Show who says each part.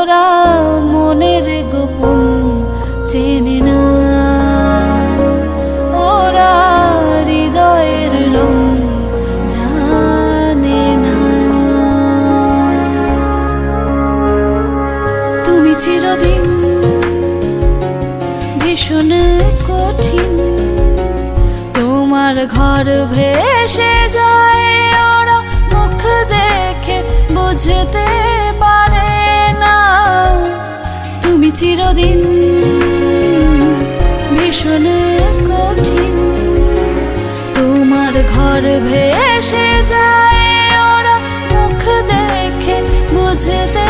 Speaker 1: ওরা মনের গোপন চেনে না, ওরা হৃদয়ের রং জানে না। তুমি চিরদিন ভীষণ কঠিন, তোমার ঘর ভেসে যায়, ওরা মুখ দেখে বুঝতে পারে না। তুমি চিরদিন ভীষণ কঠিন, তোমার ঘর ভেসে যায়, ওরা মুখ দেখে বুঝতে